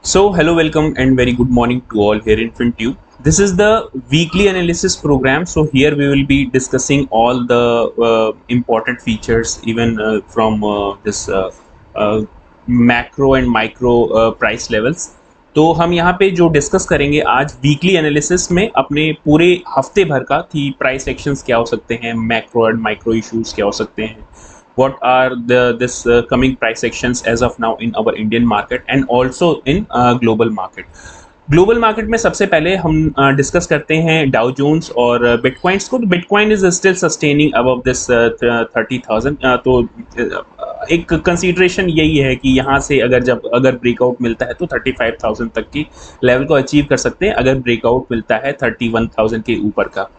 So, hello, welcome, and very good morning to all here in FinTube. This is the weekly analysis program. So, here we will be discussing all the important features, even from this uh, macro and micro price levels. तो हम यहाँ पे जो discuss करेंगे आज weekly analysis में अपने पूरे हफ्ते भर का कि प्राइस एक्शंस क्या हो सकते हैं, मैक्रो एंड माइक्रो इश्यूज क्या हो सकते हैं, what are this coming price actions as of now in our Indian market and also in global market. Global market में सबसे पहले हम डिस्कस करते हैं डाउ जोन्स और बिटकॉइंस को। तो bitcoin is still sustaining above this 30,000। तो एक कंसीडरेशन यही है कि यहाँ से अगर ब्रेकआउट मिलता है तो 35,000 तक की लेवल को अचीव कर सकते हैं, अगर ब्रेकआउट मिलता है 31,000 के ऊपर का।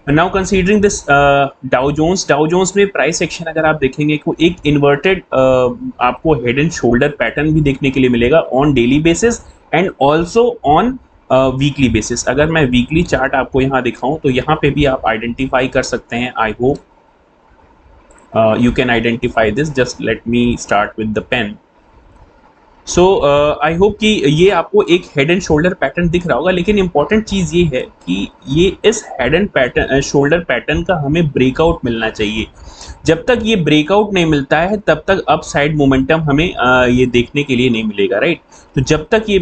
Now considering this Dow Jones में प्राइस एक्शन अगर आप देखेंगे तो एक इन्वर्टेड आपको हेड एंड शोल्डर पैटर्न भी देखने के लिए मिलेगा on daily basis and also on weekly basis. अगर मैं वीकली चार्ट आपको यहाँ दिखाऊं तो यहाँ पे भी आप आइडेंटिफाई कर सकते हैं। I hope you can identify this. Just let me start with the pen. So I hope कि ये आपको एक हेड एंड शोल्डर पैटर्न दिख रहा होगा, लेकिन इंपॉर्टेंट चीज़ ये है कि ये इस head and pattern shoulder pattern का हमें ब्रेकआउट मिलना चाहिए। जब तक ये ब्रेकआउट नहीं मिलता है तब तक अप साइड मोमेंटम हमें ये देखने के लिए नहीं मिलेगा, राइट। तो जब तक ये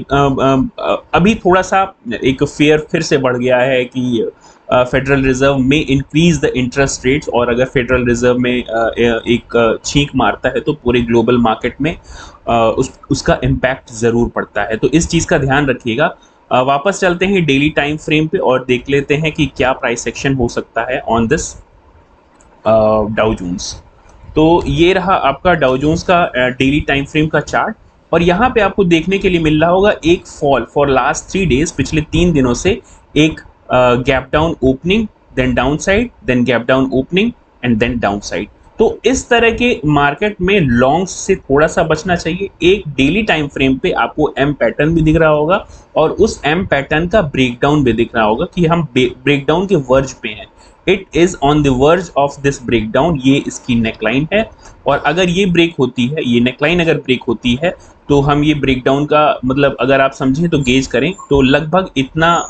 अभी थोड़ा सा एक फेयर फिर से बढ़ गया है कि फेडरल रिजर्व में इंक्रीज द इंटरेस्ट रेट्स, और अगर फेडरल रिजर्व में एक छींक मारता है तो पूरे ग्लोबल मार्केट में उसका इम्पैक्ट ज़रूर पड़ता है। तो इस चीज़ का ध्यान रखिएगा। वापस चलते हैं डेली टाइम फ्रेम पे और देख लेते हैं कि क्या प्राइस एक्शन हो सकता है ऑन दिस डाउ जोन्स। तो ये रहा आपका डाउ जोन्स का डेली टाइम फ्रेम का चार्ट, और यहाँ पे आपको देखने के लिए मिल रहा होगा एक फॉल फॉर लास्ट 3 डेज, पिछले 3 दिनों से एक gap down opening, then down side, then gap down opening and then down side. तो इस तरह के मार्केट में लॉन्ग्स से थोड़ा सा बचना चाहिए। एक डेली टाइम फ्रेम पे आपको एम पैटर्न भी दिख रहा होगा और उस एम पैटर्न का ब्रेकडाउन भी दिख रहा होगा कि हम ब्रेकडाउन के वर्ज पे हैं। It is on the verge of this breakdown. ये इसकी नेकलाइन है, और अगर ये ब्रेक होती है, ये नेकलाइन अगर ब्रेक होती है तो हम ये ब्रेकडाउन का मतलब अगर आप समझें तो गेज करें तो लगभग इतना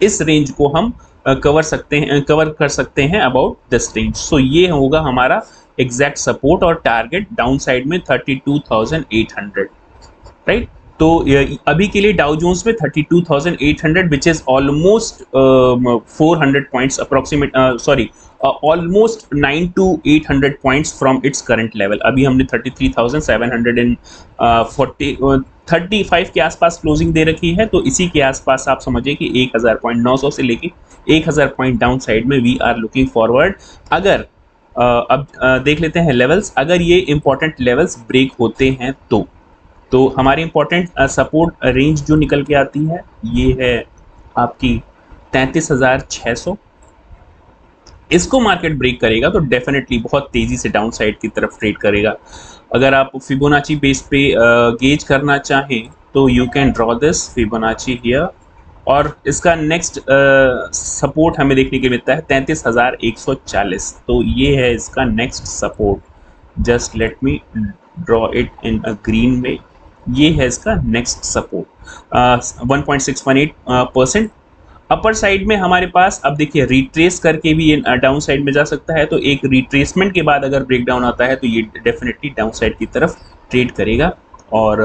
इस रेंज को हम कवर कर सकते हैं अबाउट दिस रेंज। सो ये होगा हमारा एग्जैक्ट सपोर्ट और टारगेट डाउन साइड में 32,800, राइट। तो अभी के लिए डाउ जोन्स में 32,800 which is almost 400 points approximate, sorry almost 9 to 800 points from its current level. अभी हमने 33,735 के आसपास क्लोजिंग दे रखी है, तो इसी के आसपास आप समझिए कि 1,900 से लेके 1,000 पॉइंट डाउन साइड में वी आर लुकिंग फॉरवर्ड। अगर अब देख लेते हैं लेवल्स। अगर ये इंपॉर्टेंट लेवल्स ब्रेक होते हैं तो हमारी इंपॉर्टेंट सपोर्ट रेंज जो निकल के आती है ये है आपकी 33,600। इसको मार्केट ब्रेक करेगा तो डेफिनेटली बहुत तेजी से डाउन साइड की तरफ ट्रेड करेगा। अगर आप फिबोनाची बेस पे गेज करना चाहें तो you can draw this Fibonacci here, और इसका नेक्स्ट सपोर्ट हमें देखने के मिलता है 33,140। तो ये है इसका next support. Just let me draw it in a green way. ये है इसका नेक्स्ट सपोर्ट 1.618%। अपर साइड में हमारे पास अब देखिए रिट्रेस करके भी ये डाउन साइड में जा सकता है, तो एक रिट्रेसमेंट के बाद अगर ब्रेकडाउन आता है तो ये डेफिनेटली डाउन साइड की तरफ ट्रेड करेगा। और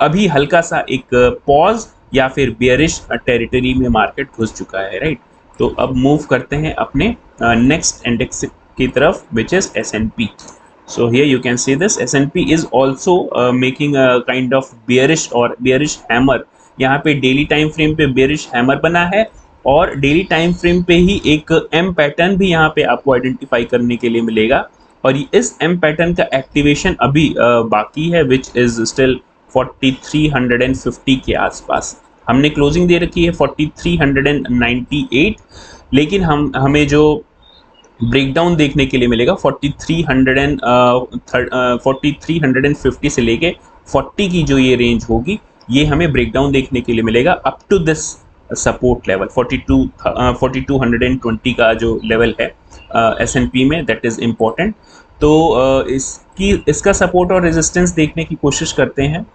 अभी हल्का सा एक पॉज या फिर बेयरिश टेरिटरी में मार्केट घुस चुका है, राइट। तो अब मूव करते हैं अपने नेक्स्ट इंडेक्स की तरफ which is S&P। So here you can see this S&P is also making a kind of bearish hammer। यहाँ पे डेली टाइम फ्रेम पे बेयरिश हैमर बना है, और डेली टाइम फ्रेम पे ही एक एम पैटर्न भी यहाँ पे आपको आइडेंटिफाई करने के लिए मिलेगा, और इस एम पैटर्न का एक्टिवेशन अभी बाकी है विच इज स्टिल 4350 के आसपास। हमने क्लोजिंग दे रखी है 4398, लेकिन हमें जो ब्रेकडाउन देखने के लिए मिलेगा 4350 से लेके 40 की जो ये रेंज होगी, ये हमें ब्रेकडाउन देखने के लिए मिलेगा up to this support level 4220 का जो लेवल है S&P में, दैट इज इम्पोर्टेंट। तो इसका सपोर्ट और रेजिस्टेंस देखने की कोशिश करते हैं।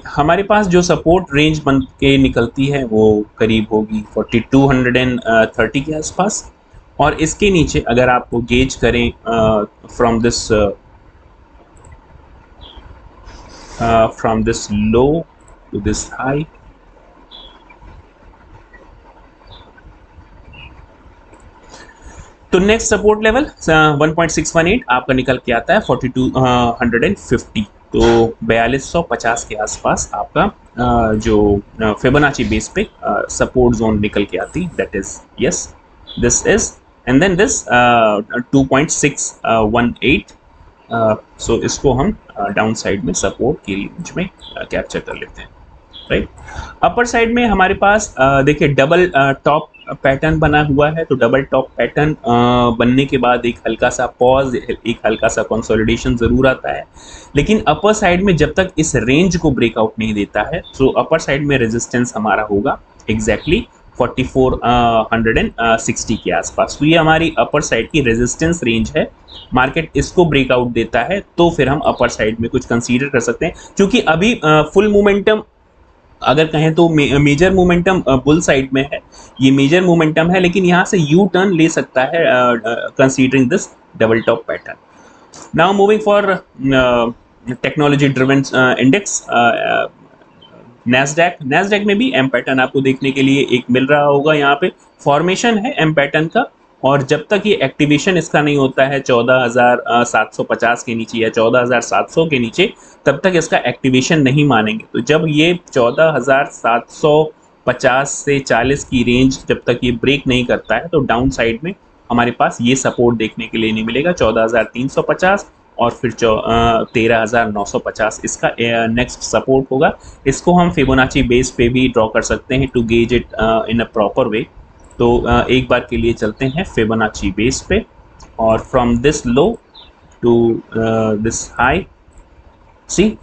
हमारे पास जो सपोर्ट रेंज बन के निकलती है वो करीब होगी 4230 के आसपास, और इसके नीचे अगर आपको गेज करें from this low to this high, तो नेक्स्ट सपोर्ट लेवल 1.618 आपका निकल के आता है 4250, तो 4250 के आसपास आपका जो फिबोनाची बेस पे सपोर्ट जोन निकल के आती, that is yes this is, and then this 2.618, so इसको हम डाउन साइड में सपोर्ट की रेंज में कैप्चर कर लेते हैं, राइट। अपर साइड में हमारे पास देखिए डबल टॉप पैटर्न बना हुआ है, तो डबल टॉप पैटर्न बनने के बाद एक हल्का सा पॉज, एक हल्का सा कंसोलिडेशन जरूर आता है, लेकिन अपर साइड में जब तक इस रेंज को ब्रेकआउट नहीं देता है, तो अपर साइड में रेजिस्टेंस हमारा होगा एग्जैक्टली 4460 के आसपास। तो ये हमारी अपर साइड की रेजिस्टेंस रेंज है। मार्केट इसको ब्रेकआउट देता है तो फिर हम अपर साइड में कुछ कंसीडर कर सकते हैं, क्योंकि अभी फुल मोमेंटम अगर कहें तो मेजर मोमेंटम बुल साइड में है, ये मेजर मोमेंटम है, लेकिन यहाँ से यू टर्न ले सकता है considering this double top pattern. Now moving for technology driven index Nasdaq में भी एम पैटर्न आपको देखने के लिए एक मिल रहा होगा, यहाँ पे फॉर्मेशन है एम पैटर्न का, और जब तक ये एक्टिवेशन इसका नहीं होता है 14,750 के नीचे या 14,700 के नीचे, तब तक इसका एक्टिवेशन नहीं मानेंगे। तो जब ये 14,750 से 40 की रेंज जब तक ये ब्रेक नहीं करता है, तो डाउन साइड में हमारे पास ये सपोर्ट देखने के लिए नहीं मिलेगा 14,350, और फिर 13,950 इसका नेक्स्ट सपोर्ट होगा। इसको हम फिबोनाची बेस पे भी ड्रॉ कर सकते हैं to gauge it in a proper way. तो एक बार के लिए चलते हैं फिबोनाची बेस पे, और from this low to this high, see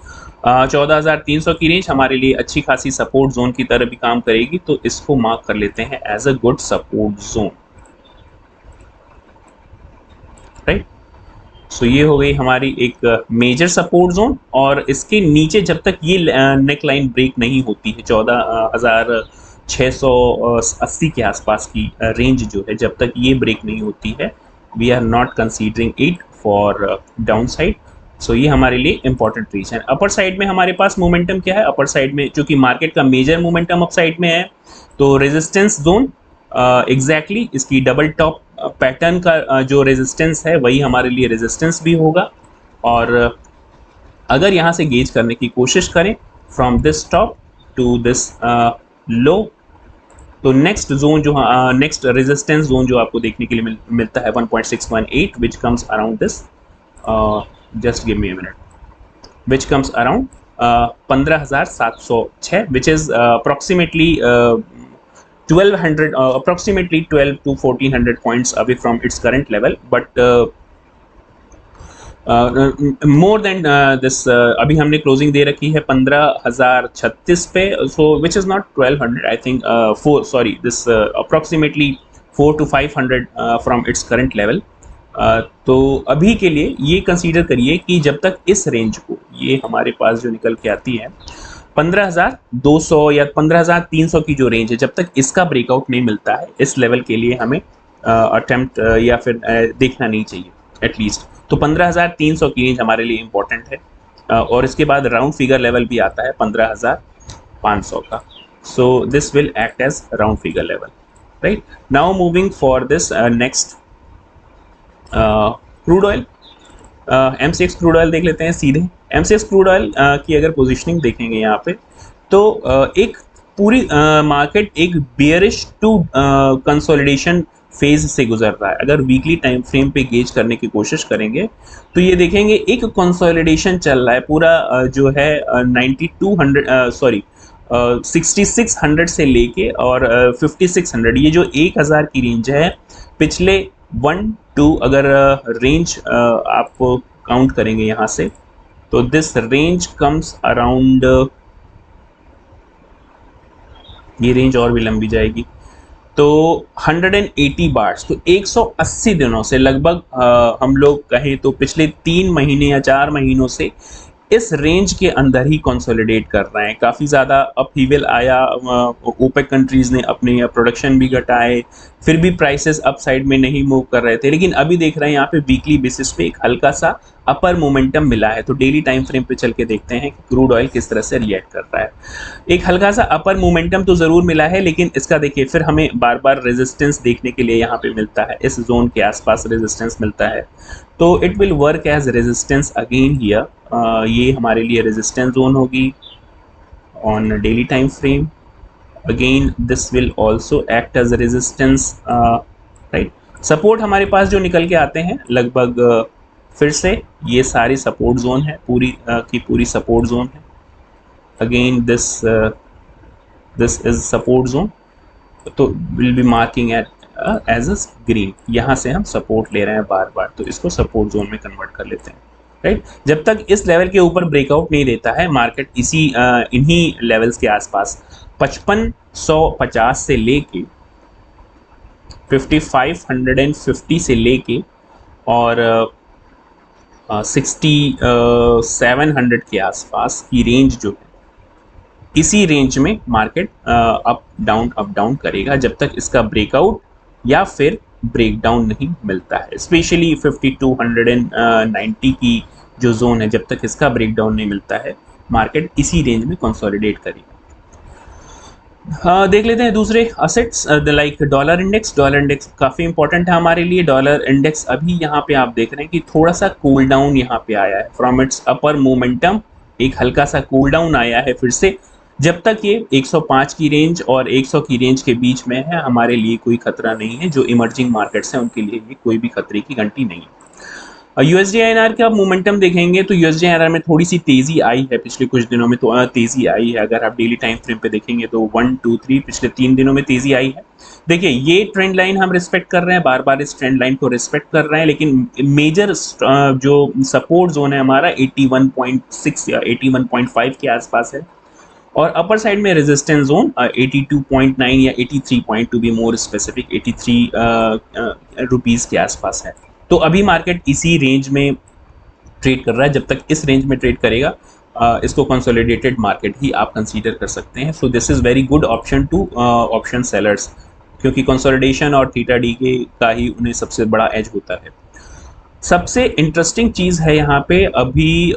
14,300 की रेंज हमारे लिए अच्छी खासी सपोर्ट जोन की तरह भी काम करेगी, तो इसको मार्क कर लेते हैं as a good support zone, right. So ये हो गई हमारी एक मेजर सपोर्ट जोन, और इसके नीचे जब तक ये नेक लाइन ब्रेक नहीं होती है 14,680 के आसपास की रेंज जो है, जब तक ये ब्रेक नहीं होती है, we are not considering it for down side. So ये हमारे लिए इंपॉर्टेंट रीजन है। अपर साइड में हमारे पास मोमेंटम क्या है, अपर साइड में चूंकि मार्केट का मेजर मोमेंटम अप साइड में है, तो रेजिस्टेंस जोन एग्जैक्टली इसकी डबल टॉप पैटर्न का जो रेजिस्टेंस है वही हमारे लिए रेजिस्टेंस भी होगा। और अगर यहाँ से गेज करने की कोशिश करें from this top to this low, तो नेक्स्ट जोन जो नेक्स्ट रेजिस्टेंस जोन जो आपको देखने के लिए मिलता है 1.618 which comes around this, just give me a minute, which comes around 15,706, which is approximately 1200 approximately 12 to 1400 points away from its current level, but more than this अभी हमने क्लोजिंग दे रखी है 15,036 पे, so which is not 1200, I think 4 sorry this approximately 4 to 500 from its current level। तो अभी के लिए ये कंसीडर करिए कि जब तक इस रेंज को, ये हमारे पास जो निकल के आती है 15,200 या 15,300 की जो रेंज है, जब तक इसका ब्रेकआउट नहीं मिलता है, इस लेवल के लिए हमें अटेम्प्ट या फिर देखना नहीं चाहिए एटलीस्ट। तो 15,300 की रेंज हमारे लिए इंपॉर्टेंट है, और इसके बाद राउंड फिगर लेवल भी आता है 15,500 का। So this will act as round figure level, right. Now moving for this next crude oil, MCX crude oil देख लेते हैं सीधे। MCX क्रूड ऑयल की अगर पोजीशनिंग देखेंगे यहाँ पे, तो एक पूरी मार्केट एक बेयरिश टू कंसोलिडेशन फेज से गुजर रहा है। अगर वीकली टाइम फ्रेम पे गेज करने की कोशिश करेंगे तो ये देखेंगे एक कंसोलिडेशन चल रहा है पूरा, जो है 6600 से लेके और 5600, ये जो 1000 की रेंज है, पिछले 1-2 अगर रेंज आप काउंट करेंगे यहाँ से, तो दिस रेंज कम्स अराउंड, ये रेंज और भी लंबी जाएगी, तो 180 बार्स, तो 180 दिनों से लगभग हम लोग कहें तो पिछले 3 महीने या 4 महीनों से इस रेंज के अंदर ही कंसोलिडेट कर रहे हैं। काफ़ी ज़्यादा अपहीवल आया, ओपेक कंट्रीज़ ने अपने प्रोडक्शन भी घटाए, फिर भी प्राइसेस अप साइड में नहीं मूव कर रहे थे, लेकिन अभी देख रहे हैं यहाँ पे वीकली बेसिस पे एक हल्का सा अपर मोमेंटम मिला है। तो डेली टाइम फ्रेम पे चल के देखते हैं कि क्रूड ऑयल किस तरह से रिएक्ट कर रहा है। एक हल्का सा अपर मोमेंटम तो ज़रूर मिला है, लेकिन इसका देखिए फिर हमें बार बार रेजिस्टेंस देखने के लिए यहाँ पे मिलता है, इस जोन के आसपास रेजिस्टेंस मिलता है, तो it will work as resistance again here. ये हमारे लिए रेजिस्टेंस जोन होगी on daily time frame. Again this will also act as resistance, right. Support हमारे पास जो निकल के आते हैं लगभग फिर से ये सारी सपोर्ट जोन है, पूरी की पूरी सपोर्ट जोन है। Again this is support zone, तो will be marking it as a green. यहाँ से हम सपोर्ट ले रहे हैं बार बार, तो इसको सपोर्ट जोन में कन्वर्ट कर लेते हैं, राइट। जब तक इस लेवल के ऊपर ब्रेकआउट नहीं देता है मार्केट इसी इन्हीं लेवल्स के आसपास 5550 से लेके 5550 से लेके और 6700 के आसपास की रेंज जो है, इसी रेंज में मार्केट अप डाउन करेगा जब तक इसका ब्रेकआउट या फिर ब्रेकडाउन नहीं मिलता है। स्पेशली 5290 की जो जोन है, जब तक इसका ब्रेकडाउन नहीं मिलता है मार्केट इसी रेंज में कंसोलिडेट करेगा। देख लेते हैं दूसरे assets like dollar index. Dollar index काफ़ी इंपॉर्टेंट है हमारे लिए। डॉलर इंडेक्स अभी यहाँ पे आप देख रहे हैं कि थोड़ा सा कूल डाउन यहाँ पे आया है फ्रॉम इट्स अपर मोमेंटम, एक हल्का सा कूल डाउन आया है फिर से। जब तक ये 105 की रेंज और 100 की रेंज के बीच में है हमारे लिए कोई खतरा नहीं है। जो इमर्जिंग मार्केट्स हैं उनके लिए ये कोई भी खतरे की घंटी नहीं है। यूएसडी आईएनआर का मोमेंटम देखेंगे तो यूएसडी आईएनआर में थोड़ी सी तेजी आई है पिछले कुछ दिनों में, तो तेजी आई है। अगर आप डेली टाइम फ्रेम पे देखेंगे तो 1 2 3 पिछले 3 दिनों में तेजी आई है। देखिए ये ट्रेंड लाइन हम रिस्पेक्ट कर रहे हैं, बार बार इस ट्रेंड लाइन को रिस्पेक्ट कर रहे हैं, लेकिन मेजर जो सपोर्ट जोन है हमारा 81.6 या 81.5 के आसपास है, और अपर साइड में रेजिस्टेंस जोन 82.9 या 83 to be more specific 83 rupees के आसपास है। तो अभी मार्केट इसी रेंज में ट्रेड कर रहा है। जब तक इस रेंज में ट्रेड करेगा इसको कंसोलिडेटेड मार्केट ही आप कंसीडर कर सकते हैं। So this is very good option to option sellers, क्योंकि कंसोलिडेशन और थीटा डी के का ही उन्हें सबसे बड़ा एज होता है। सबसे इंटरेस्टिंग चीज़ है यहाँ पे अभी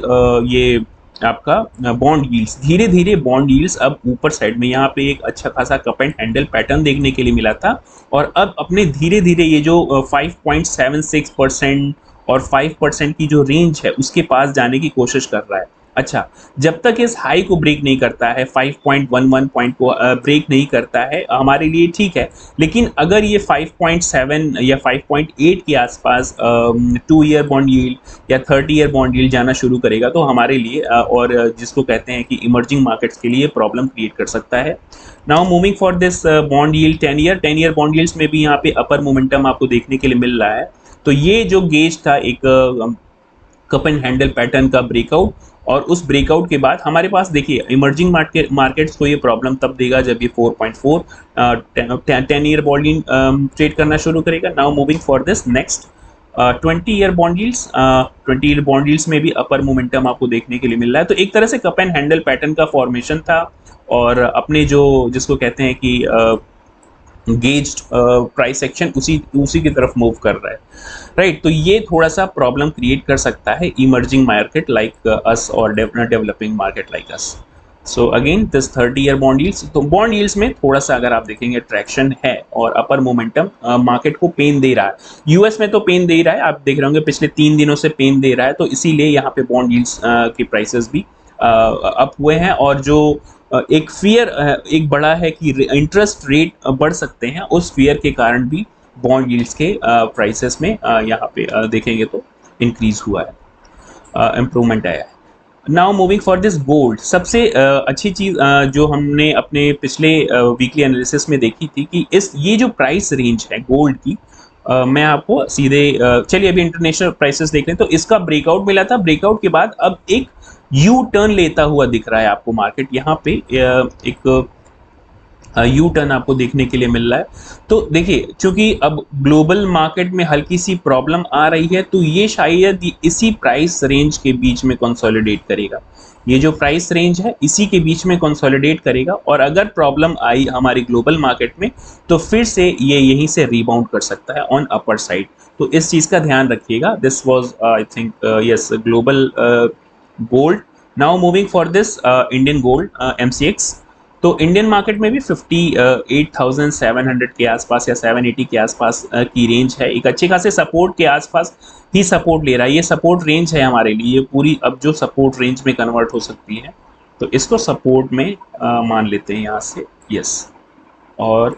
ये आपका बॉन्ड यील्ड्स। धीरे धीरे बॉन्ड यील्ड्स अब ऊपर साइड में यहाँ पे एक अच्छा खासा कप एंड हैंडल पैटर्न देखने के लिए मिला था, और अब अपने धीरे धीरे ये जो 5.76% और 5% की जो रेंज है उसके पास जाने की कोशिश कर रहा है। अच्छा, जब तक इस हाई को ब्रेक नहीं करता है, 5.11 पॉइंट को ब्रेक नहीं करता है हमारे लिए ठीक है, लेकिन अगर ये 5.7 या 5.8 के आसपास 2 ईयर बॉन्ड यील्ड या 30 ईयर बॉन्ड यील्ड जाना शुरू करेगा तो हमारे लिए और जिसको कहते हैं कि इमर्जिंग मार्केट्स के लिए प्रॉब्लम क्रिएट कर सकता है। Now moving for this bond yield 10 year bond yields में भी यहाँ पे अपर मोमेंटम आपको देखने के लिए मिल रहा है। तो ये जो गेज था एक कप एंड हैंडल पैटर्न का ब्रेकआउट, और उस ब्रेकआउट के बाद हमारे पास देखिए इमर्जिंग मार्केट्स को ये प्रॉब्लम तब देगा जब ये 4.4 10 ईयर बॉन्ड यील्ड ट्रेड करना शुरू करेगा। Now moving for this next 20 year bond yields. 20 year bond yields में भी अपर मोमेंटम आपको देखने के लिए मिल रहा है। तो एक तरह से कप एंड हैंडल पैटर्न का फॉर्मेशन था, और अपने जो जिसको कहते हैं कि गेज्ड प्राइस एक्शन उसी की तरफ मूव कर रहा है, राइट। तो ये थोड़ा सा प्रॉब्लम क्रिएट कर सकता है इमर्जिंग मार्केट लाइक अस और developing market like us. So again this 30 year bond yields, तो बॉन्ड यील्ड्स में थोड़ा सा अगर आप देखेंगे ट्रैक्शन है और अपर मोमेंटम मार्केट को पेन दे रहा है। यूएस में तो पेन दे ही रहा है, आप देख रहे होंगे पिछले 3 दिनों से पेन दे रहा है, तो इसीलिए यहाँ पे बॉन्ड यील्ड्स के प्राइसेस भी अप हुए हैं। और जो एक फियर एक बड़ा है कि इंटरेस्ट रेट बढ़ सकते हैं, उस फियर के कारण भी बॉन्ड यील्ड्स के प्राइसेस में यहाँ पे देखेंगे तो इंक्रीज हुआ है, इम्प्रूवमेंट आया है। Now moving for this gold. सबसे अच्छी चीज़ जो हमने अपने पिछले वीकली एनालिसिस में देखी थी कि ये जो प्राइस रेंज है गोल्ड की, मैं आपको सीधे चलिए अभी इंटरनेशनल प्राइसेस देख रहे हैं। तो इसका ब्रेकआउट मिला था, ब्रेकआउट के बाद अब एक यू टर्न लेता हुआ दिख रहा है आपको मार्केट। यहाँ पे एक यू टर्न आपको देखने के लिए मिल रहा है। तो देखिए, चूंकि अब ग्लोबल मार्केट में हल्की सी प्रॉब्लम आ रही है, तो ये शायद इसी प्राइस रेंज के बीच में कंसोलिडेट करेगा। ये जो प्राइस रेंज है इसी के बीच में कंसोलिडेट करेगा, और अगर प्रॉब्लम आई हमारी ग्लोबल मार्केट में तो फिर से ये यहीं से रिबाउंड कर सकता है ऑन अपर साइड। तो इस चीज का ध्यान रखिएगा। This was I think yes global gold. Now moving for this Indian gold MCX। तो इंडियन मार्केट में भी 58,700 के आसपास या 780 के आसपास की रेंज है। एक अच्छे खासे सपोर्ट के आसपास ही सपोर्ट ले रहा है। ये सपोर्ट रेंज है हमारे लिए, ये पूरी अब जो सपोर्ट रेंज में कन्वर्ट हो सकती है, तो इसको सपोर्ट में मान लेते हैं यहाँ से। यस, और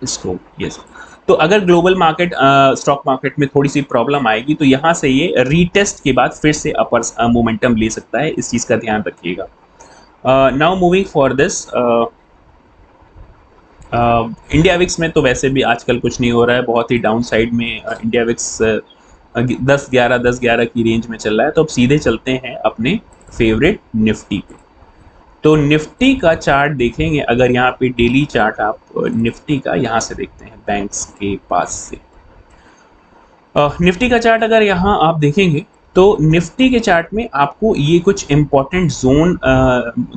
इसको यस। तो अगर ग्लोबल मार्केट स्टॉक मार्केट में थोड़ी सी प्रॉब्लम आएगी तो यहाँ से ये रीटेस्ट के बाद फिर से अपर मोमेंटम ले सकता है। इस चीज़ का ध्यान रखिएगा। Now moving for this India VIX में तो वैसे भी आजकल कुछ नहीं हो रहा है, बहुत ही डाउन साइड में इंडिया विक्स 10-11 की रेंज में चल रहा है। तो अब सीधे चलते हैं अपने फेवरेट निफ्टी पे। तो निफ्टी का चार्ट देखेंगे, अगर यहाँ पे डेली चार्ट आप निफ्टी का यहाँ से देखते हैं बैंक्स के पास से, निफ्टी का चार्ट अगर यहाँ आप देखेंगे तो निफ्टी के चार्ट में आपको ये कुछ इंपॉर्टेंट जोन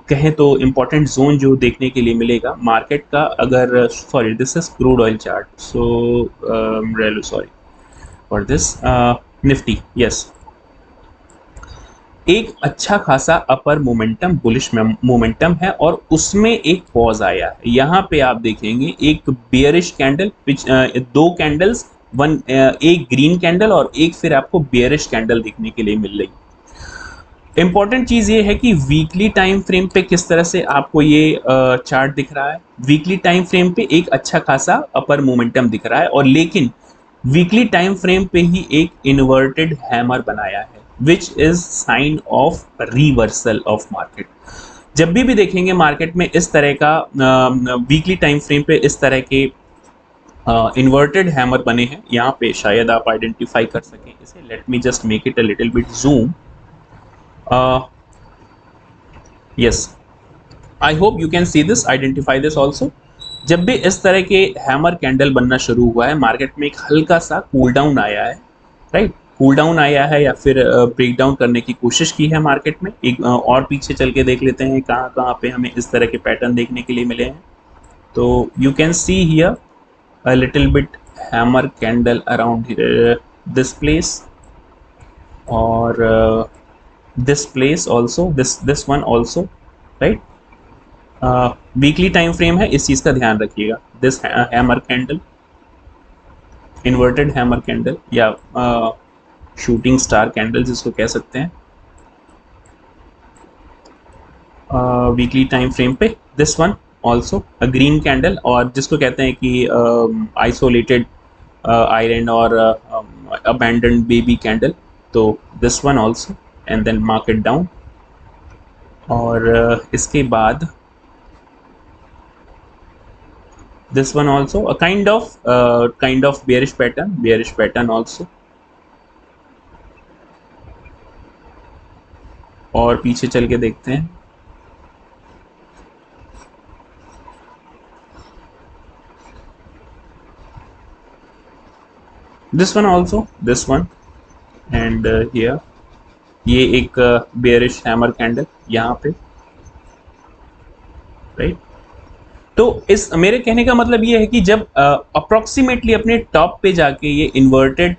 कहें तो इंपॉर्टेंट जोन जो देखने के लिए मिलेगा मार्केट का। अगर sorry, this is crude oil chart, so sorry for this Nifty. Yes, एक अच्छा खासा अपर मोमेंटम बुलिश मोमेंटम है और उसमें एक पॉज आया है। यहाँ पे आप देखेंगे एक बेयरिश कैंडल, दो कैंडल्स, एक ग्रीन कैंडल और एक फिर आपको बेयरिश कैंडल देखने के लिए मिल रही। इंपॉर्टेंट चीज ये है कि वीकली टाइम फ्रेम पे किस तरह से आपको ये चार्ट दिख रहा है। वीकली टाइम फ्रेम पे एक अच्छा खासा अपर मोमेंटम दिख रहा है, और लेकिन वीकली टाइम फ्रेम पे ही एक इन्वर्टेड हैमर बनाया है, which is sine of reversal of market. जब भी देखेंगे मार्केट में इस तरह का वीकली टाइम फ्रेम पे इस तरह के इन्वर्टेड हैमर बने हैं, यहाँ पे शायद आप आइडेंटिफाई कर सकें इसे। Let me just make it a little bit zoom. Yes, I hope you can see this, identify this also. जब भी इस तरह के हैमर कैंडल बनना शुरू हुआ है, मार्केट में एक हल्का सा कूल डाउन आया है, राइट? कूल डाउन आया है या फिर ब्रेक डाउन करने की कोशिश की है मार्केट में। एक और पीछे चल के देख लेते हैं कहाँ कहाँ पे हमें इस तरह के पैटर्न देखने के लिए मिले हैं। तो you can see here a little bit hammer candle around here, this place, or this place also, this one also, right? Weekly time frame है, इस चीज का ध्यान रखिएगा। this hammer candle, inverted hammer candle या shooting star candle जिसको कह सकते हैं, वीकली टाइम फ्रेम पे this one also a green candle, और जिसको कहते हैं कि isolated iron और abandoned baby candle, तो this one also, and then market down। और इसके बाद this one also a kind of bearish pattern also। और पीछे चल के देखते हैं, this one also, this one, and here ये एक bearish hammer candle यहाँ पे, राइट? तो इस मेरे कहने का मतलब ये है कि जब अप्रोक्सीमेटली अपने टॉप पे जाके ये इन्वर्टेड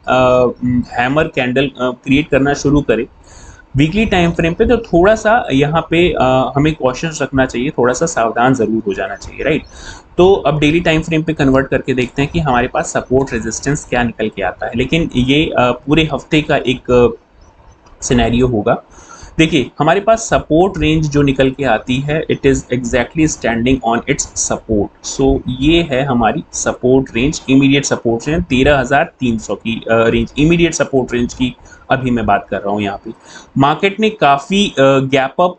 हैमर कैंडल क्रिएट करना शुरू करे वीकली टाइम फ्रेम पे, तो थोड़ा सा यहाँ पे हमें कॉशन रखना चाहिए, थोड़ा सा सावधान जरूर हो जाना चाहिए, राइट? तो अब डेली टाइम फ्रेम पे कन्वर्ट करके देखते हैं कि हमारे पास सपोर्ट रेजिस्टेंस क्या निकल के आता है। लेकिन ये पूरे हफ्ते का एक सिनेरियो होगा। देखिए, हमारे पास सपोर्ट रेंज जो निकल के आती है, it is exactly standing on its support. So ये है हमारी support range, immediate support range 13,300 की रेंज, इमीडिएट सपोर्ट रेंज की अभी मैं बात कर रहा हूँ। यहाँ पे मार्केट ने काफ़ी गैप अप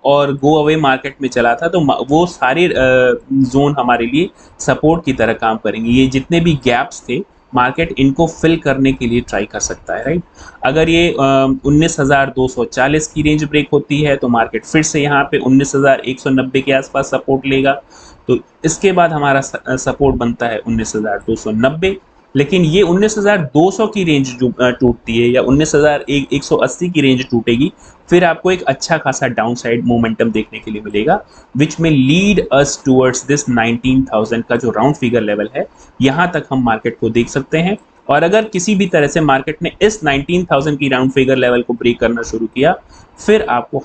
और गो अवे मार्केट में चला था, तो वो सारे जोन हमारे लिए सपोर्ट की तरह काम करेंगे। ये जितने भी गैप्स थे मार्केट इनको फिल करने के लिए ट्राई कर सकता है, राइट। अगर ये 19,240 की रेंज ब्रेक होती है तो मार्केट फिर से यहाँ पे 19,190 के आसपास सपोर्ट लेगा। तो इसके बाद हमारा सपोर्ट बनता है 19,290, लेकिन ये 19,200 की रेंज जो टूटती है या 19,180 की रेंज टूटेगी, फिर आपको एक अच्छा खासा डाउन साइड मोमेंटम देखने के लिए मिलेगा, विच में लीड अस टूवर्ड्स दिस 19,000 का जो राउंड फिगर लेवल है, यहाँ तक हम मार्केट को देख सकते हैं। और अगर किसी भी तरह से मार्केट ने इस 19,000 की राउंड फिगर लेवल को ब्रेक करना शुरू किया, फिर आपको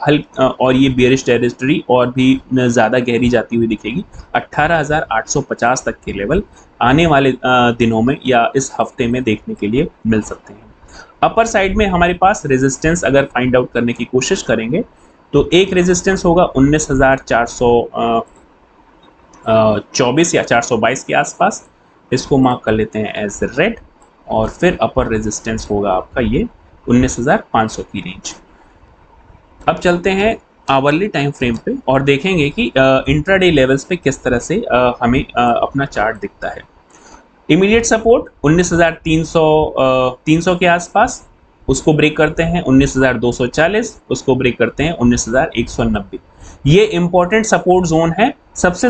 और ये बेयरिश टेरिटरी और भी ज़्यादा गहरी जाती हुई दिखेगी। 18,850 तक के लेवल आने वाले दिनों में या इस हफ्ते में देखने के लिए मिल सकते हैं। अपर साइड में हमारे पास रेजिस्टेंस अगर फाइंड आउट करने की कोशिश करेंगे तो एक रेजिस्टेंस होगा 19,424 या 422 के आसपास, इसको मार्क कर लेते हैं एज रेड। और फिर अपर रेजिस्टेंस होगा आपका ये 19,500 की रेंज। अब चलते हैं आवरली टाइम फ्रेम पे और देखेंगे कि इंट्राडे लेवल्स पे किस तरह से हमें अपना चार्ट दिखता है। इमीडिएट सपोर्ट 19,300 के आसपास, उसको ब्रेक करते हैं 19,240, उसको ब्रेक करते हैं 19,190। ये इंपॉर्टेंट सपोर्ट जोन है। सबसे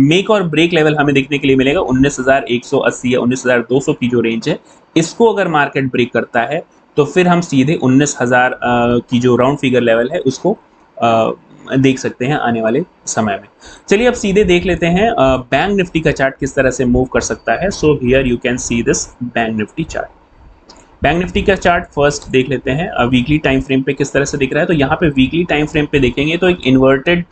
मेक और ब्रेक लेवल हमें देखने के लिए मिलेगा 19,180 या 19,200 की जो रेंज है, इसको अगर मार्केट ब्रेक करता है तो फिर हम सीधे 19,000 की जो राउंड फिगर लेवल है उसको देख सकते हैं आने वाले समय में। चलिए अब सीधे देख लेते हैं बैंक निफ्टी का चार्ट किस तरह से मूव कर सकता है। So here you can see this bank Nifty chart. Bank Nifty का चार्ट फर्स्ट देख लेते हैं वीकली टाइम फ्रेम पे किस तरह से दिख रहा है। तो यहाँ पे वीकली टाइम फ्रेम पे देखेंगे तो एक इन्वर्टेड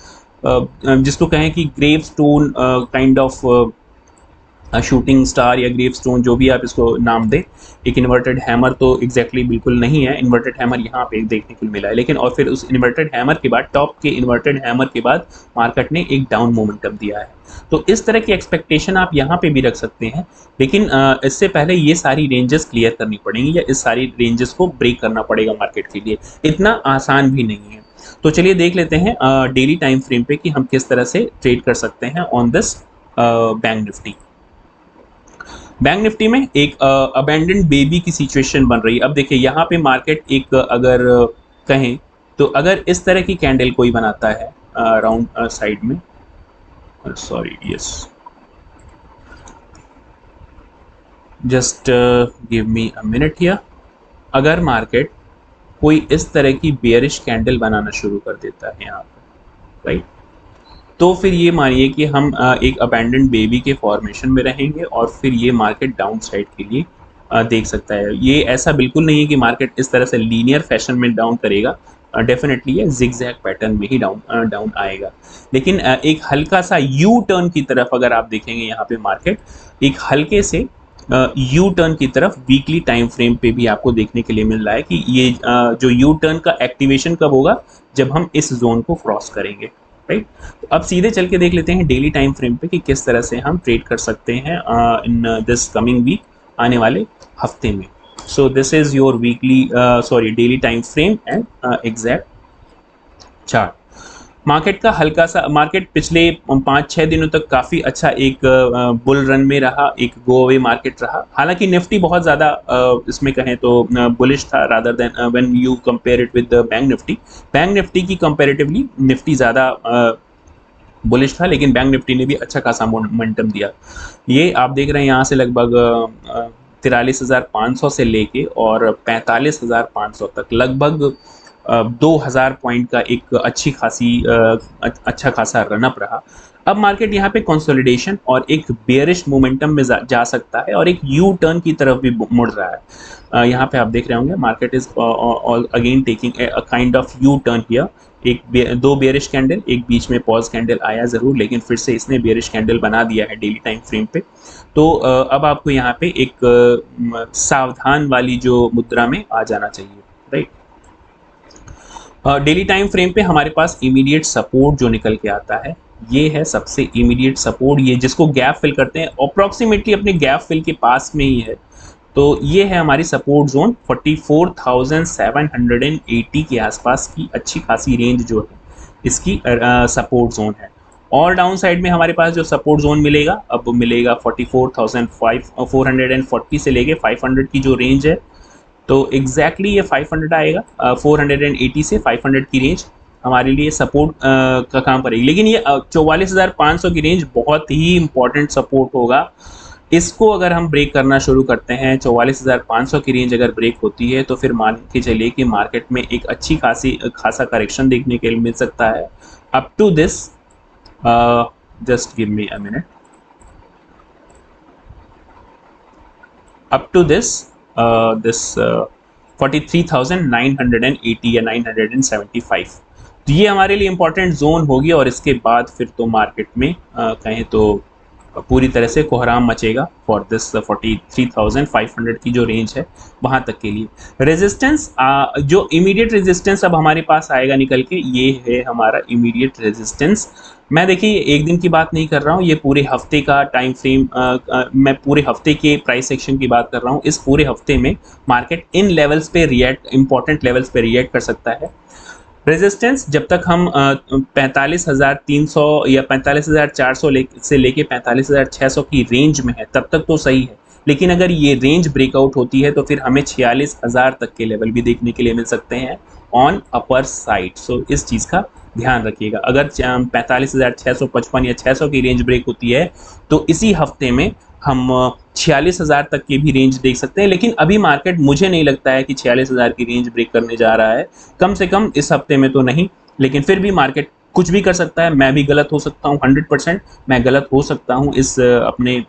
जिसको कहें कि gravestone kind of shooting star या ग्रेव स्टोन, जो भी आप इसको नाम दें, एक इन्वर्टेड हैमर तो एग्जैक्टली बिल्कुल नहीं है। इन्वर्टेड हैमर यहाँ पे देखने को मिला है, लेकिन और फिर उस इन्वर्टेड हैमर के बाद, टॉप के इन्वर्टेड हैमर के बाद मार्केट ने एक डाउन मोमेंटम दिया है। तो इस तरह की एक्सपेक्टेशन आप यहाँ पे भी रख सकते हैं, लेकिन इससे पहले ये सारी रेंजेस क्लियर करनी पड़ेंगी या इस सारी रेंजेस को ब्रेक करना पड़ेगा मार्केट के लिए। इतना आसान भी नहीं है। तो चलिए देख लेते हैं डेली टाइम फ्रेम पे कि हम किस तरह से ट्रेड कर सकते हैं on this bank Nifty. Bank Nifty में एक अबैंडन्ड बेबी की सिचुएशन बन रही है। अब देखिए यहाँ पे मार्केट एक अगर कहें तो अगर इस तरह की कैंडल कोई बनाता है राउंड साइड में, sorry yes, just give me a minute here. अगर मार्केट कोई इस तरह की बेयरिश कैंडल बनाना शुरू कर देता है यहाँ पर, राइट, तो फिर ये मानिए कि हम एक अबैंडन्ड बेबी के फॉर्मेशन में रहेंगे और फिर ये मार्केट डाउन साइड के लिए देख सकता है। ये ऐसा बिल्कुल नहीं है कि मार्केट इस तरह से लीनियर फैशन में डाउन करेगा, डेफिनेटली ये जिगजैग पैटर्न में ही डाउन आएगा। लेकिन एक हल्का सा यू टर्न की तरफ अगर आप देखेंगे यहाँ पे मार्केट एक हल्के से यू टर्न की तरफ वीकली टाइम फ्रेम पे भी आपको देखने के लिए मिल रहा है कि ये जो यू टर्न का एक्टिवेशन कब होगा, जब हम इस जोन को क्रॉस करेंगे, राइट। तो अब सीधे चल के देख लेते हैं डेली टाइम फ्रेम पे कि किस तरह से हम ट्रेड कर सकते हैं इन दिस कमिंग वीक, आने वाले हफ्ते में। So this is your weekly daily time frame and exact chart. Market का हल्का सा, मार्केट पिछले 5-6 दिनों तक काफ़ी अच्छा एक बुल रन में रहा, एक गो अवे मार्केट रहा। हालांकि निफ्टी बहुत ज़्यादा इसमें कहें तो बुलिश था rather than when you compare it with bank Nifty. Bank Nifty की कंपेरेटिवली निफ्टी ज़्यादा बुलिश था, लेकिन बैंक निफ्टी ने भी अच्छा खासा मोमेंटम दिया। ये आप देख रहे हैं यहाँ से लगभग 43,500 से लेके और 45,500 तक लगभग 2,000 पॉइंट का एक अच्छा खासा रनअप रहा। अब मार्केट यहाँ पे कंसोलिडेशन और एक बेयरिश मोमेंटम में जा सकता है और एक यू टर्न की तरफ भी मुड़ रहा है। यहाँ पे आप देख रहे होंगे market is again taking a kind of U turn here. दो बेयरिश कैंडल, एक बीच में पॉज कैंडल आया ज़रूर, लेकिन फिर से इसने बेयरिश कैंडल बना दिया है डेली टाइम फ्रेम पे। तो अब आपको यहाँ पे एक सावधान वाली जो मुद्रा में आ जाना चाहिए, राइट। डेली टाइम फ्रेम पे हमारे पास इमीडिएट सपोर्ट जो निकल के आता है, ये है सबसे इमीडिएट सपोर्ट, ये जिसको गैप फिल करते हैं, अप्रॉक्सीमेटली अपने गैप फिल के पास में ही है। तो ये है हमारी सपोर्ट जोन 44,780 के आसपास की अच्छी खासी रेंज जो है इसकी सपोर्ट जोन है। और डाउन साइड में हमारे पास जो सपोर्ट जोन मिलेगा, अब मिलेगा 44,440 से लेके 500 की जो रेंज है, तो एग्जैक्टली ये 500 आएगा। 480 से 500 की रेंज हमारे लिए सपोर्ट का काम करेगी। लेकिन ये 44,500 की रेंज बहुत ही इंपॉर्टेंट सपोर्ट होगा। इसको अगर हम ब्रेक करना शुरू करते हैं, 44,500 की रेंज अगर ब्रेक होती है, तो फिर मान के चलिए कि मार्केट में एक अच्छी खासा करेक्शन देखने के लिए मिल सकता है। Up to this, just give me a minute. Up to this 43,980 या 975, तो ये हमारे लिए इंपॉर्टेंट जोन होगी। और इसके बाद फिर तो मार्केट में कहें तो पूरी तरह से कोहराम मचेगा फॉर दिस 43,500 की जो रेंज है वहाँ तक के लिए। रेजिस्टेंस, जो इमीडिएट रेजिस्टेंस अब हमारे पास आएगा निकल के, ये है हमारा इमीडिएट रेजिस्टेंस। मैं देखिए एक दिन की बात नहीं कर रहा हूँ, ये पूरे हफ्ते का टाइम फ्रेम, मैं पूरे हफ्ते के प्राइस एक्शन की बात कर रहा हूँ। इस पूरे हफ्ते में मार्केट इन लेवल्स पे रिएक्ट, इंपॉर्टेंट लेवल्स पे रिएक्ट कर सकता है। रेजिस्टेंस जब तक हम 45,300 या 45,400 से लेके 45,600 की रेंज में है, तब तक तो सही है। लेकिन अगर ये रेंज ब्रेकआउट होती है तो फिर हमें 46,000 तक के लेवल भी देखने के लिए मिल सकते हैं ऑन अपर साइड। सो इस चीज़ का ध्यान रखिएगा। अगर 45,655 या 600 की रेंज ब्रेक होती है तो इसी हफ्ते में हम 46,000 तक की भी रेंज देख सकते हैं। लेकिन अभी मार्केट, मुझे नहीं लगता है कि 46,000 की रेंज ब्रेक करने जा रहा है, कम से कम इस हफ्ते में तो नहीं। लेकिन फिर भी मार्केट कुछ भी कर सकता है, मैं भी गलत हो सकता हूँ, 100% मैं गलत हो सकता हूँ इस अपने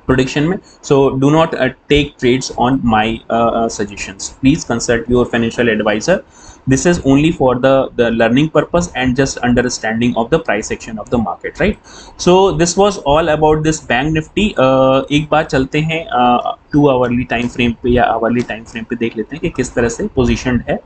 प्रोडिक्शन में। So do not take trades on my suggestions, please consult your financial advisor. This is only for the learning purpose and just understanding of the price action of the market, right? So this was all about this bank nifty. एक बार चलते हैं 2 hourly time frame पे या hourly time frame पे, देख लेते हैं कि किस तरह से पोजीशनड है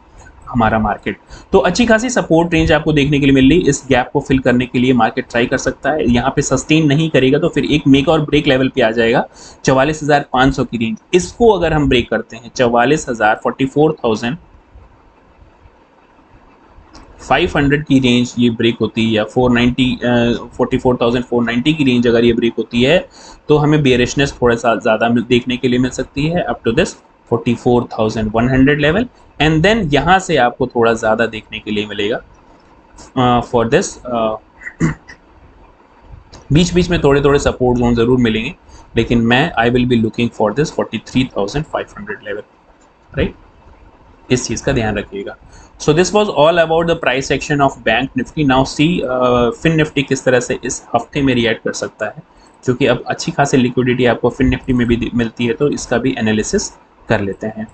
हमारा मार्केट। तो अच्छी खासी सपोर्ट रेंज आपको देखने के लिए मिल रही। इस गैप को फिल करने के लिए मार्केट ट्राई कर सकता है। यहाँ पे सस्टेन नहीं करेगा तो फिर एक मेक और ब्रेक लेवल पे आ जाएगा 44,500 की रेंज। इसको अगर हम ब्रेक करते हैं 44,500 की रेंज ये ब्रेक होती है, या 44,490 की रेंज अगर ये ब्रेक होती है, तो हमें बेयरिशनेस थोड़ा सा ज़्यादा देखने के लिए मिल सकती है up to this 44,100 level. And then यहाँ से आपको थोड़ा ज़्यादा देखने के लिए मिलेगा फॉर दिस बीच बीच में थोड़े थोड़े सपोर्ट जोन ज़रूर मिलेंगे, लेकिन मैं I will be looking for this 43,500 level, right? इस चीज़ का ध्यान रखिएगा। So this was all about the price action of bank Nifty. Now see fin Nifty किस तरह से इस हफ्ते में रिएक्ट कर सकता है, क्योंकि अब अच्छी खासी लिक्विडिटी आपको फिन निफ्टी में भी मिलती है, तो इसका भी एनालिसिस कर लेते हैं।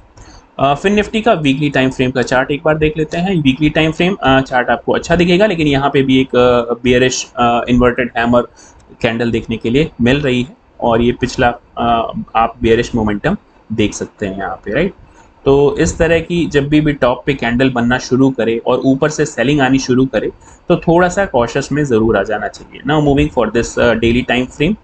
फिन निफ्टी का वीकली टाइम फ्रेम का चार्ट एक बार देख लेते हैं। वीकली टाइम फ्रेम चार्ट आपको अच्छा दिखेगा, लेकिन यहाँ पे भी एक बेयरिश इन्वर्टेड हैमर कैंडल देखने के लिए मिल रही है, और ये पिछला आप बेयरिश मोमेंटम देख सकते हैं यहाँ पे, राइट? तो इस तरह की जब भी टॉप पे कैंडल बनना शुरू करे और ऊपर से सेलिंग आनी शुरू करे, तो थोड़ा सा कॉशियस में ज़रूर आ जाना चाहिए। Now moving for this daily time frame.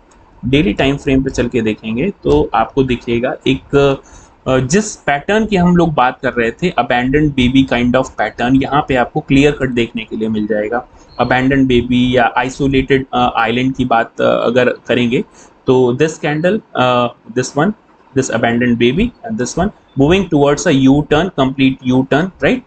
Daily time frame पे चल के देखेंगे तो आपको दिखेगा एक जिस पैटर्न की हम लोग बात कर रहे थे, abandoned baby kind of pattern, यहाँ पे आपको क्लियर कट देखने के लिए मिल जाएगा। अबैंडन्ड बेबी या आइसोलेटेड आइलैंड की बात अगर करेंगे तो this candle, this one, this abandoned baby, and this one moving towards a U-turn, complete U-turn, right?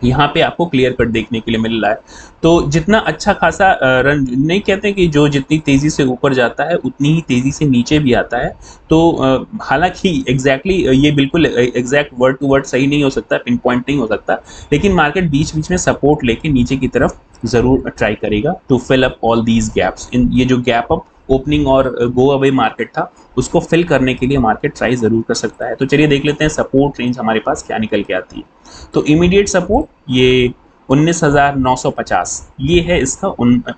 यहाँ पे आपको क्लियर कट देखने के लिए मिल रहा है। तो जितना अच्छा खासा रन, नहीं कहते कि जो जितनी तेज़ी से ऊपर जाता है उतनी ही तेज़ी से नीचे भी आता है। तो हालांकि एग्जैक्टली ये बिल्कुल एग्जैक्ट वर्ड टू वर्ड सही नहीं हो सकता, पिन पॉइंट नहीं हो सकता, लेकिन मार्केट बीच बीच में सपोर्ट लेके नीचे की तरफ ज़रूर ट्राई करेगा to fill up all these gaps. इन ये जो गैप अप ओपनिंग और गो अवे मार्केट था, उसको फिल करने के लिए मार्केट ट्राई ज़रूर कर सकता है। तो चलिए देख लेते हैं सपोर्ट रेंज हमारे पास क्या निकल के आती है। तो इमीडिएट सपोर्ट ये 19,950, ये है इसका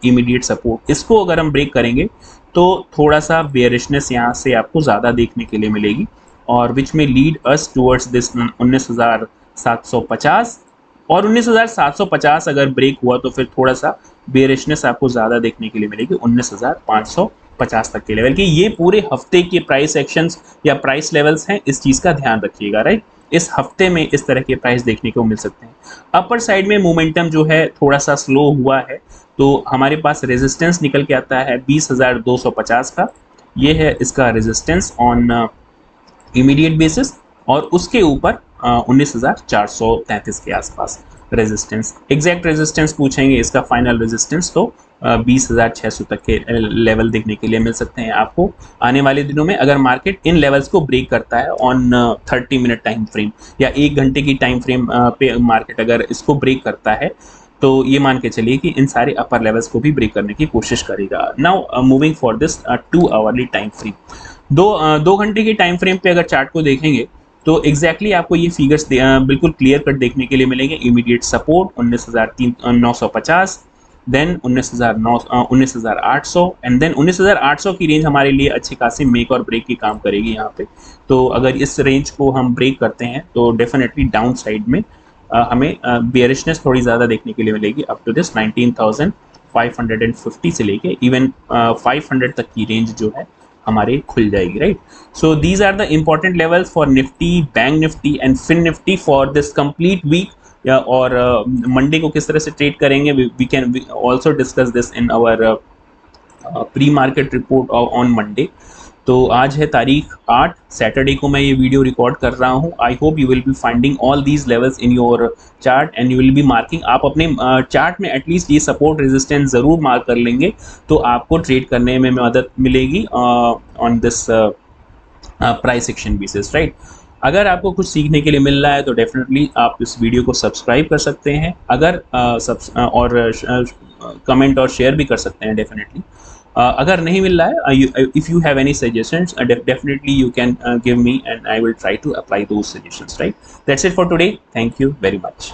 इमीडिएट सपोर्ट। इसको अगर हम ब्रेक करेंगे तो थोड़ा सा बेयरिशनेस यहाँ से आपको ज़्यादा देखने के लिए मिलेगी, और विच में लीड अस टूवर्ड्स दिस 19,750। और 19,750 अगर ब्रेक हुआ तो फिर थोड़ा सा बेयरिशनेस आपको ज़्यादा देखने के लिए मिलेगी 19,550 तक के लेवल की। ये पूरे हफ्ते के प्राइस एक्शंस या प्राइस लेवल्स हैं, इस चीज़ का ध्यान रखिएगा, राइट? इस हफ्ते में इस तरह के प्राइस देखने को मिल सकते हैं। अपर साइड में मोमेंटम जो है थोड़ा सा स्लो हुआ है, तो हमारे पास रेजिस्टेंस निकल के आता है 20,250 का, ये है इसका रेजिस्टेंस ऑन इमीडिएट बेसिस, और उसके ऊपर 19,433 के आसपास रेजिस्टेंस। एग्जैक्ट रेजिस्टेंस पूछेंगे इसका फाइनल रेजिस्टेंस तो 20,600 तक के लेवल देखने के लिए मिल सकते हैं आपको आने वाले दिनों में, अगर मार्केट इन लेवल्स को ब्रेक करता है ऑन 30 मिनट टाइम फ्रेम या 1 घंटे की टाइम फ्रेम पे मार्केट अगर इसको ब्रेक करता है, तो ये मान के चलिए कि इन सारे अपर लेवल्स को भी ब्रेक करने की कोशिश करेगा। Now moving for this 2 hourly time frame, 2 घंटे की टाइम फ्रेम पे अगर चार्ट को देखेंगे तो एग्जैक्टली आपको ये फिगर्स बिल्कुल क्लियर कट देखने के लिए मिलेंगे। Immediate support 19,950, then 19,800 and then 19,800 की रेंज हमारे लिए अच्छी खासी मेक और ब्रेक की काम करेगी यहाँ पे। तो अगर इस रेंज को हम ब्रेक करते हैं तो डेफिनेटली डाउन साइड में हमें बेयरिशनेस थोड़ी ज़्यादा देखने के लिए मिलेगी अप टू दिस 19,550 से लेके इवन 500 तक की रेंज जो है हमारे खुल जाएगी, right. So these are the important levels for Nifty, bank Nifty and fin Nifty for this complete week. या और मंडे को किस तरह से ट्रेड करेंगे, we can also discuss this in our pre market report on Monday. तो आज है तारीख 8 सैटरडे को मैं ये वीडियो रिकॉर्ड कर रहा हूँ। आई hope you will be finding all these levels in your chart and you will be marking. आप अपने चार्ट में एटलीस्ट ये सपोर्ट रेजिस्टेंस ज़रूर मार्क कर लेंगे तो आपको ट्रेड करने में मदद मिलेगी on this price action basis, right. अगर आपको कुछ सीखने के लिए मिल रहा है तो डेफिनेटली आप इस वीडियो को सब्सक्राइब कर सकते हैं, अगर और कमेंट और शेयर भी कर सकते हैं डेफिनेटली। अगर नहीं मिल रहा है, if you have any suggestions definitely you can give me and I will try to apply those suggestions, right? That's it for today. Thank you very much.